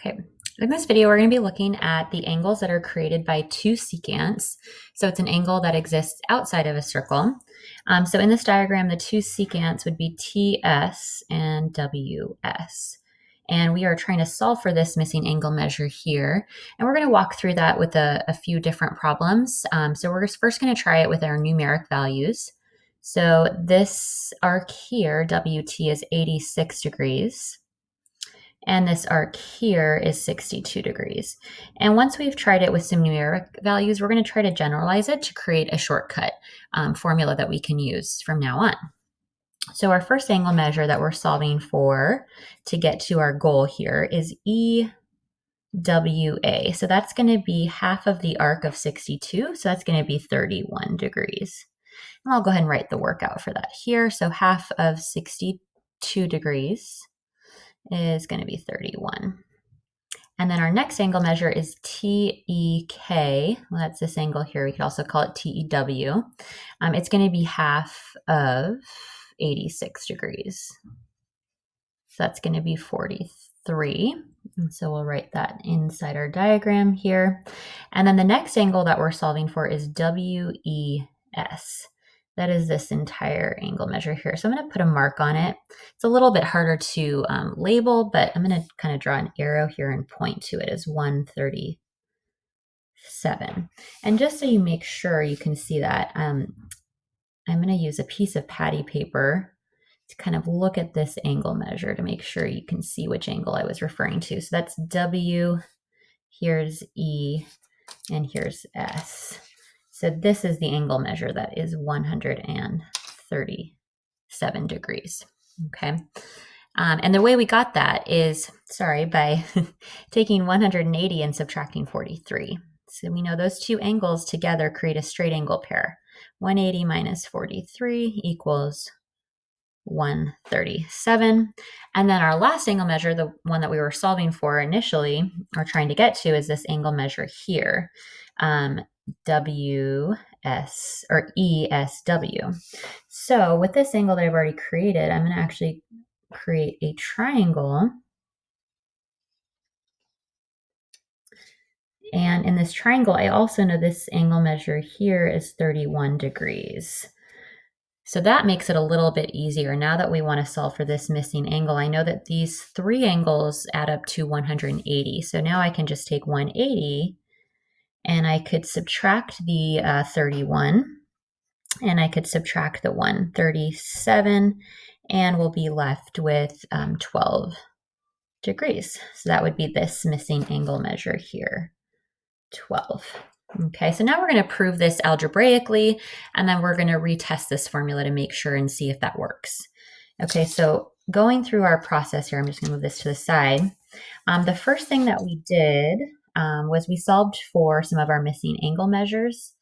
Okay, in this video, we're going to be looking at the angles that are created by two secants. So it's an angle that exists outside of a circle. So in this diagram, the two secants would be TS and WS. And we are trying to solve for this missing angle measure here. And we're going to walk through that with a few different problems. So we're first going to try it with our numeric values. So this arc here, WT, is 86 degrees. And this arc here is 62 degrees. And once we've tried it with some numeric values, we're going to try to generalize it to create a shortcut formula that we can use from now on. So our first angle measure that we're solving for to get to our goal here is EWA. So that's going to be half of the arc of 62. So that's going to be 31 degrees. And I'll go ahead and write the workout for that here. So half of 62 degrees is going to be 31. And then our next angle measure is TEK. Well, that's this angle here. We could also call it TEW. It's going to be half of 86 degrees. So that's going to be 43. And so we'll write that inside our diagram here. And then the next angle that we're solving for is WES. That is this entire angle measure here. So I'm going to put a mark on it. It's a little bit harder to label, but I'm going to kind of draw an arrow here and point to it as 137. And just so you make sure you can see that, I'm going to use a piece of patty paper to kind of look at this angle measure to make sure you can see which angle I was referring to. So that's W, here's E, and here's S. So this is the angle measure that is 137 degrees, okay? And the way we got that is, by taking 180 and subtracting 43. So we know those two angles together create a straight angle pair. 180 minus 43 equals 137. And then our last angle measure, the one that we were solving for initially, or trying to get to, is this angle measure here. WS or ESW. So with this angle that I've already created, I'm going to actually create a triangle. And in this triangle, I also know this angle measure here is 31 degrees. So that makes it a little bit easier. Now that we want to solve for this missing angle, I know that these three angles add up to 180. So now I can just take 180 and I could subtract the 31, and I could subtract the 137, and we'll be left with 12 degrees. So that would be this missing angle measure here, 12. Okay, so now we're going to prove this algebraically, and then we're going to retest this formula to make sure and see if that works. Okay, so going through our process here, I'm just going to move this to the side. The first thing that we did was we solved for some of our missing angle measures.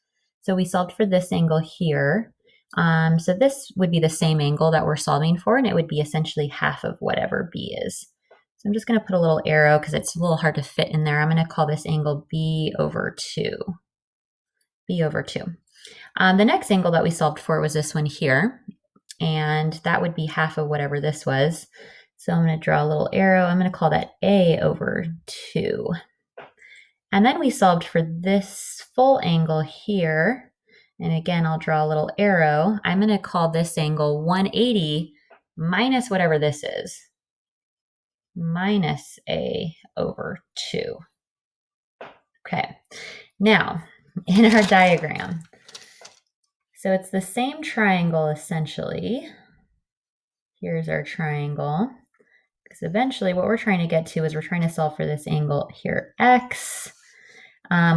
So we solved for this angle here. So this would be the same angle that we're solving for, and it would be essentially half of whatever B is. So I'm just going to put a little arrow because it's a little hard to fit in there. I'm going to call this angle B over 2. B over 2. The next angle that we solved for was this one here, and that would be half of whatever this was. So I'm going to draw a little arrow. I'm going to call that A over 2. And then we solved for this full angle here. And again, I'll draw a little arrow. I'm going to call this angle 180 minus whatever this is, minus A over 2. Okay, now in our diagram, so it's the same triangle essentially. Here's our triangle. Because eventually what we're trying to get to is we're trying to solve for this angle here, X.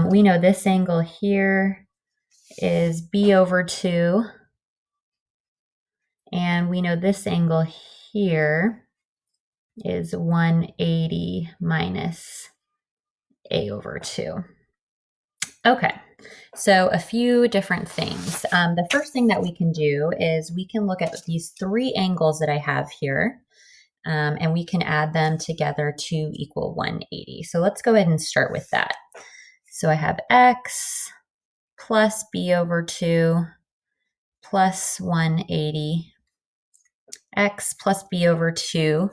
We know this angle here is B over 2. And we know this angle here is 180 minus A over 2. Okay, so a few different things. The first thing that we can do is we can look at these three angles that I have here. And we can add them together to equal 180. So let's go ahead and start with that. So I have X plus B over 2 plus 180. X plus B over 2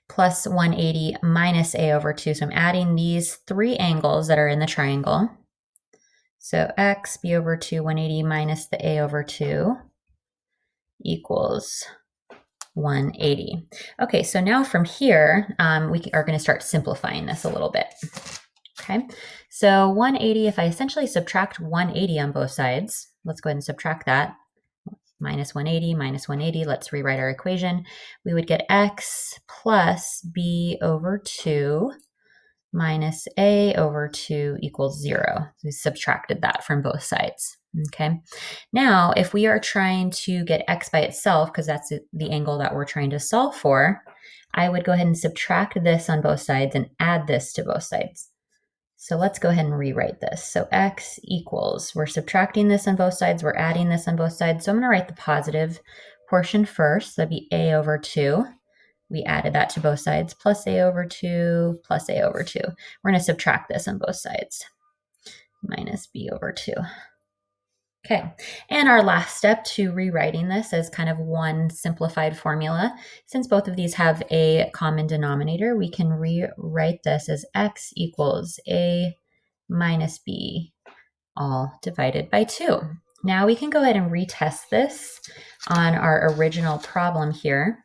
plus 180 minus a over 2. So I'm adding these three angles that are in the triangle. So x, b over 2, 180 minus the a over 2 equals 180. Okay, so now from here, we are going to start simplifying this a little bit. Okay, so 180, if I essentially subtract 180 on both sides, let's go ahead and subtract that. Minus 180, let's rewrite our equation. We would get x plus b over 2 minus a over 2 equals 0. So we subtracted that from both sides. Okay. Now, if we are trying to get x by itself, because that's the angle that we're trying to solve for, I would go ahead and subtract this on both sides and add this to both sides. So let's go ahead and rewrite this. So x equals, we're subtracting this on both sides, we're adding this on both sides. So I'm going to write the positive portion first. That'd be a over 2. We added that to both sides, plus a over 2, plus a over 2. We're going to subtract this on both sides, minus b over 2. Okay, and our last step to rewriting this as kind of one simplified formula, since both of these have a common denominator, we can rewrite this as x equals a minus b all divided by 2. Now we can go ahead and retest this on our original problem here.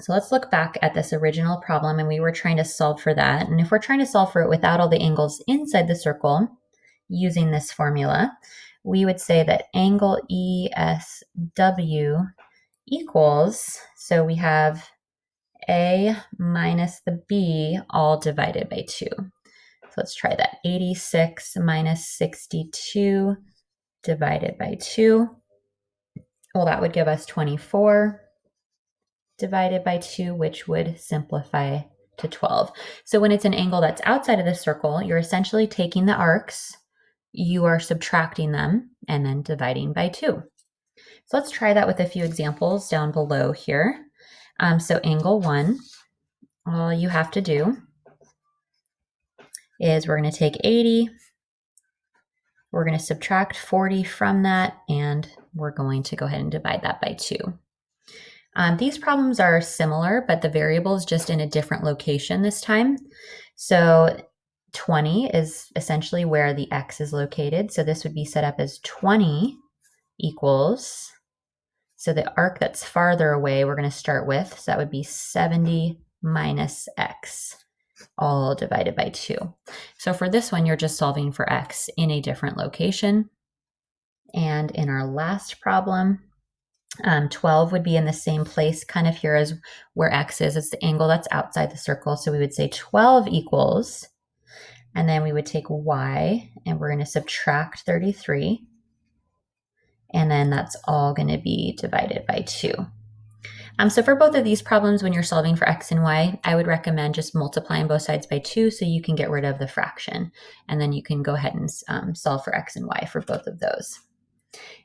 So let's look back at this original problem, and we were trying to solve for that. And if we're trying to solve for it without all the angles inside the circle using this formula, we would say that angle ESW equals, so we have A minus the B all divided by 2. So let's try that. 86 minus 62 divided by 2. Well, that would give us 24 divided by 2, which would simplify to 12. So when it's an angle that's outside of the circle, you're essentially taking the arcs, you are subtracting them, and then dividing by 2. So let's try that with a few examples down below here. So angle 1, all you have to do is we're going to take 80, we're going to subtract 40 from that, and we're going to go ahead and divide that by 2. These problems are similar, but the variable is just in a different location this time. So 20 is essentially where the x is located. So this would be set up as 20 equals, so the arc that's farther away we're going to start with, so that would be 70 minus x, all divided by 2. So for this one, you're just solving for x in a different location. And in our last problem, 12 would be in the same place kind of here as where x is. It's the angle that's outside the circle. So we would say 12 equals, and then we would take y, and we're going to subtract 33. And then that's all going to be divided by 2. So for both of these problems, when you're solving for x and y, I would recommend just multiplying both sides by 2 so you can get rid of the fraction. And then you can go ahead and solve for x and y for both of those.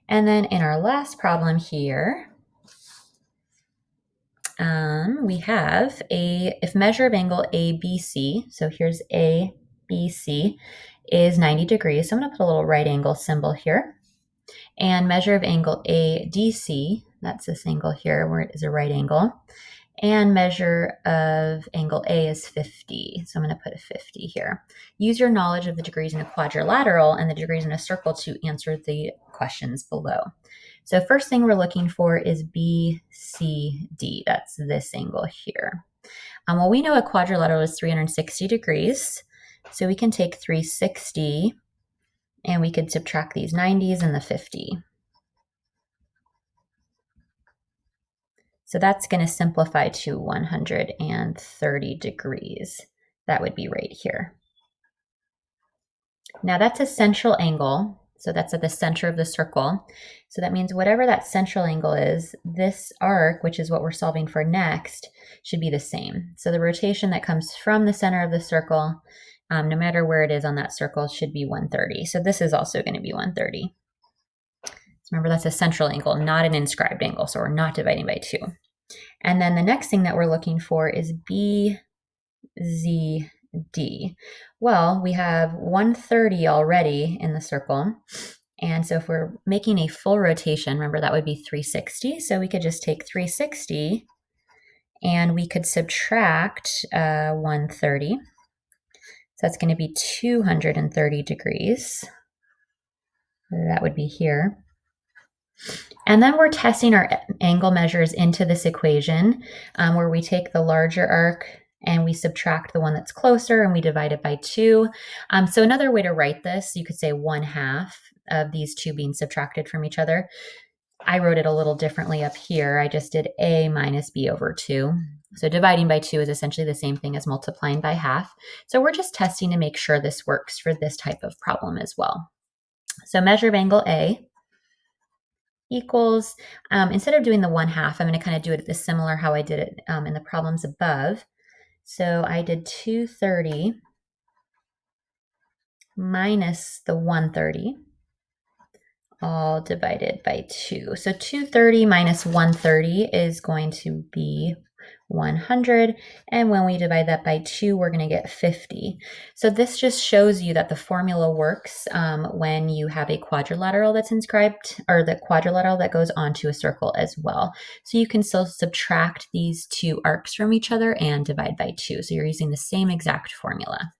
And then in our last problem here, we have if measure of angle ABC, so here's ABC, is 90 degrees. So I'm going to put a little right angle symbol here. And measure of angle ADC, that's this angle here where it is a right angle. And measure of angle A is 50. So I'm going to put a 50 here. Use your knowledge of the degrees in a quadrilateral and the degrees in a circle to answer the questions below. So first thing we're looking for is BCD. That's this angle here. Well, we know a quadrilateral is 360 degrees. So we can take 360 and we could subtract these 90s and the 50. So that's going to simplify to 130 degrees. That would be right here. Now that's a central angle. So that's at the center of the circle. So that means whatever that central angle is, this arc, which is what we're solving for next, should be the same. So the rotation that comes from the center of the circle, no matter where it is on that circle, should be 130. So this is also going to be 130. So remember, that's a central angle, not an inscribed angle. So we're not dividing by 2. And then the next thing that we're looking for is BZD. Well, we have 130 already in the circle. And so if we're making a full rotation, remember that would be 360. So we could just take 360 and we could subtract 130. So that's going to be 230 degrees. That would be here. And then we're testing our angle measures into this equation where we take the larger arc and we subtract the one that's closer and we divide it by 2. So another way to write this, you could say 1/2 of these two being subtracted from each other. I wrote it a little differently up here. I just did a minus b over 2. So dividing by 2 is essentially the same thing as multiplying by half. So we're just testing to make sure this works for this type of problem as well. So measure of angle A equals, instead of doing the 1/2, I'm going to kind of do it similar how I did it in the problems above. So I did 230 minus the 130, all divided by 2. So 230 minus 130 is going to be 100. And when we divide that by 2, we're going to get 50. So this just shows you that the formula works when you have a quadrilateral that's inscribed, or the quadrilateral that goes onto a circle as well. So you can still subtract these two arcs from each other and divide by 2. So you're using the same exact formula.